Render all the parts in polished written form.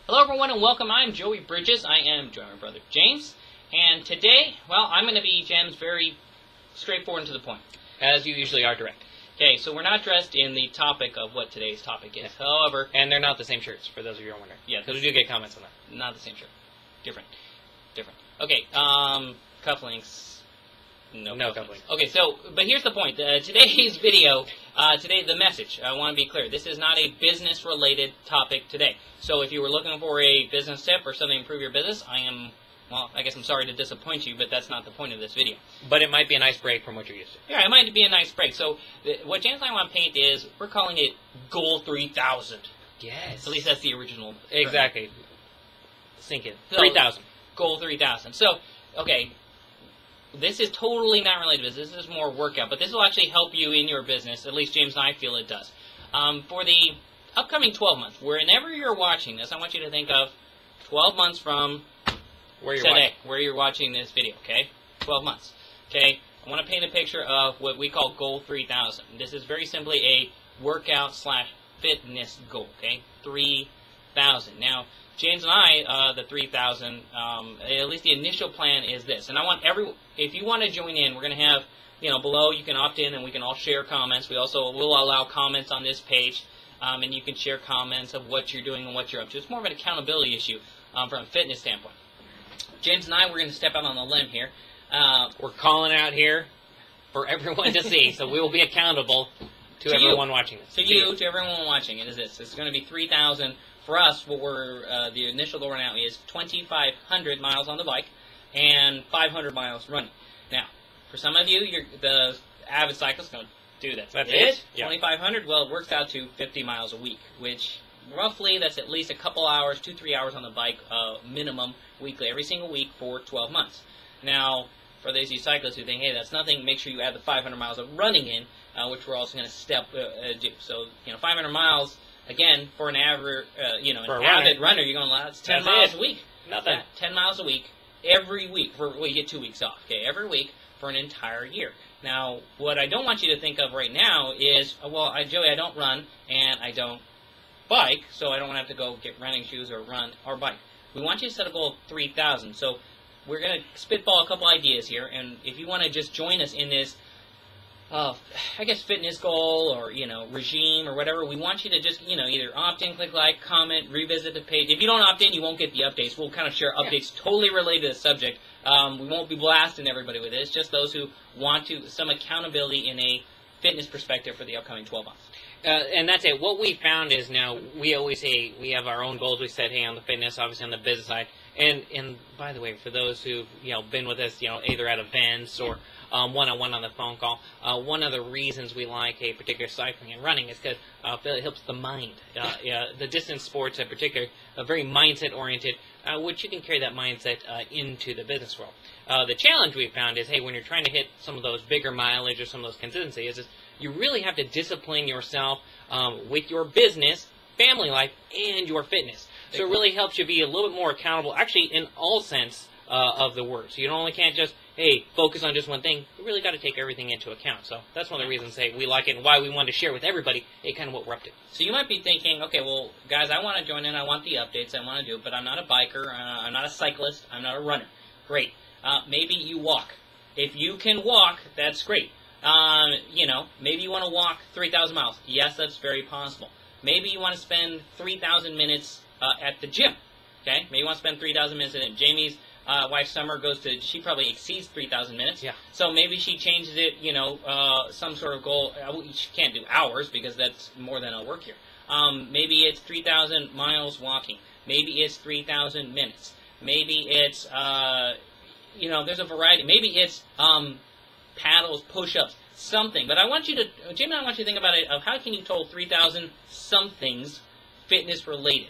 Hello everyone and welcome. I'm Joey Bridges. I am joined by my brother James. And today, well, I'm going to be, James, very straightforward and to the point. As you usually are, direct. Okay, so we're not dressed in the topic of what today's topic is. Yeah. However... And they're not the same shirts, for those of you who are wondering. Yeah. Because we do get comments on that. Not the same shirt. Different. Okay, cufflinks... No cufflinks. Okay, so, but here's the point. Today's video, the message, I want to be clear. This is not a business-related topic today. So if you were looking for a business tip or something to improve your business, I guess I'm sorry to disappoint you, but that's not the point of this video. But it might be a nice break from what you're used to. Yeah, it might be a nice break. So what James and I want to paint is, we're calling it Goal 3000. Yes. At least that's the original. Exactly. Sink in. So, 3,000. Goal 3000. So, okay, this is totally not related to business. This is more workout, but this will actually help you in your business. At least James and I feel it does. For the upcoming 12 months, whenever you're watching this, I want you to think of 12 months from today, where you're watching this video, okay? 12 months, okay? I want to paint a picture of what we call Goal 3000. This is very simply a workout/fitness goal, okay? 3,000. Now, James and I, the 3,000, at least the initial plan is this. And I want if you want to join in, we're going to have, below you can opt in and we can all share comments. We also will allow comments on this page, and you can share comments of what you're doing and what you're up to. It's more of an accountability issue from a fitness standpoint. James and I, we're going to step out on a limb here. We're calling out here for everyone to see, so we will be accountable to everyone watching this. To everyone watching it is this. It's going to be 3,000. For us, what the initial goal right now is 2,500 miles on the bike and 500 miles running. Now, for some of you, the avid cyclist going to do that. That's it? 2,500, well, it works out to 50 miles a week, which roughly that's at least a couple hours, 2-3 hours on the bike minimum weekly, every single week for 12 months. Now, for those of you cyclists who think, hey, that's nothing, make sure you add the 500 miles of running in, which we're also going to do. So, 500 miles. Again, for an average, avid runner, you're going, that's 10 miles a week. Nothing. 10 miles a week, every week. You get 2 weeks off, okay? Every week for an entire year. Now, what I don't want you to think of right now is, Joey, I don't run and I don't bike, so I don't have to go get running shoes or run or bike. We want you to set a goal of 3,000. So we're going to spitball a couple ideas here, and if you want to just join us in this, fitness goal or, regime or whatever, we want you to just, either opt in, click like, comment, revisit the page. If you don't opt in, you won't get the updates. We'll kind of share updates totally related to the subject. We won't be blasting everybody with it. It's just those who want some accountability in a fitness perspective for the upcoming 12 months. And that's it. What we found is now we always say we have our own goals. We set, hey, on the fitness, obviously on the business side. And by the way, for those who've been with us, either at events or one-on-one on the phone call, one of the reasons we like a particular cycling and running is because it helps the mind. The distance sports in particular are very mindset-oriented, which you can carry that mindset into the business world. The challenge we found is, hey, when you're trying to hit some of those bigger mileage or some of those consistencies, is you really have to discipline yourself with your business, family life, and your fitness. So it really helps you be a little bit more accountable, actually in all sense of the word. So you only can't just, hey, focus on just one thing. You really got to take everything into account. So that's one of the reasons, hey, we like it and why we wanted to share with everybody, hey, kind of what we're up to. So you might be thinking, okay, well, guys, I want to join in. I want the updates. I want to do it, but I'm not a biker. I'm not a cyclist. I'm not a runner. Great. Maybe you walk. If you can walk, that's great. Maybe you want to walk 3,000 miles. Yes, that's very possible. Maybe you want to spend 3,000 minutes at the gym. Okay? Maybe you want to spend 3,000 minutes at it. Jamie's wife Summer she probably exceeds 3,000 minutes. Yeah. So maybe she changes it, some sort of goal. She can't do hours because that's more than a work year. Maybe it's 3,000 miles walking. Maybe it's 3,000 minutes. Maybe it's, there's a variety. Maybe it's paddles, push-ups, something. But I want you to, Jim and I want you to think about it, of how can you total 3,000 somethings fitness-related.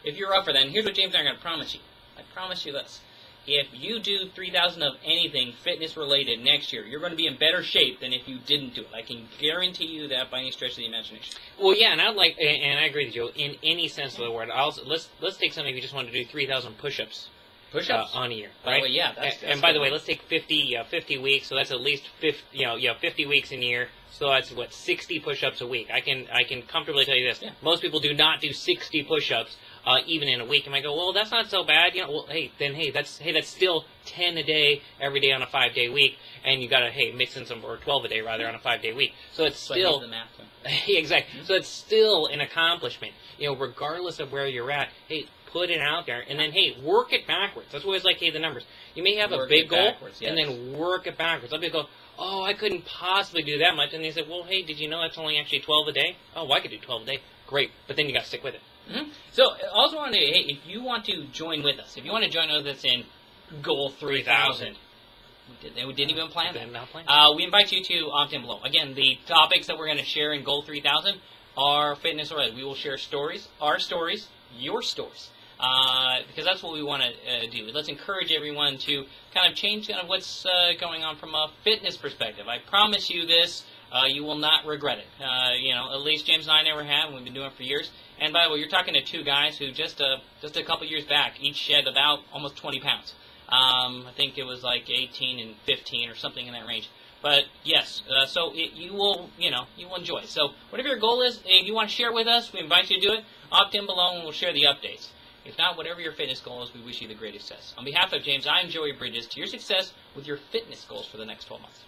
If you're up for that, and here's what James and I are going to promise you. I promise you this. If you do 3,000 of anything fitness-related next year, you're going to be in better shape than if you didn't do it. I can guarantee you that by any stretch of the imagination. Well, yeah, and I agree with you in any sense of the word. Let's take something if you just want to do 3,000 push-ups. Push-ups on a year, right? By the way, yeah. That's by the way, let's take 50 weeks. So that's at least 50 weeks in a year. So that's 60 push-ups a week. I can comfortably tell you this: most people do not do 60 push-ups even in a week. And I go, well, that's not so bad. Well, that's still 10 a day every day on a 5-day week, and you got to mix in some, or 12 a day rather, on a 5-day week. So it's still the math. exactly. So it's still an accomplishment. Regardless of where you're at. Put it out there, and then work it backwards. That's always like the numbers. You may have a big goal, and then work it backwards. Some people go, oh, I couldn't possibly do that much, and they say, well, did you know that's only actually 12 a day? Oh, well, I could do 12 a day. Great, but then you got to stick with it. Mm-hmm. So, also want to, if you want to join with us, in Goal 3000. We didn't even plan that. We invite you to opt in below. Again, the topics that we're going to share in Goal 3000 are fitness related. We will share stories, our stories, your stories. Because that's what we want to do. Let's encourage everyone to kind of change what's going on from a fitness perspective. I promise you this, you will not regret it. At least James and I never have, and we've been doing it for years. And by the way, you're talking to two guys who just a couple years back each shed about almost 20 pounds. I think it was like 18 and 15 or something in that range. But yes, so you will enjoy. So whatever your goal is, if you want to share it with us, we invite you to do it. Opt in below, and we'll share the updates. If not, whatever your fitness goal is, we wish you the greatest success. On behalf of James, I'm Joey Bridges. To your success with your fitness goals for the next 12 months.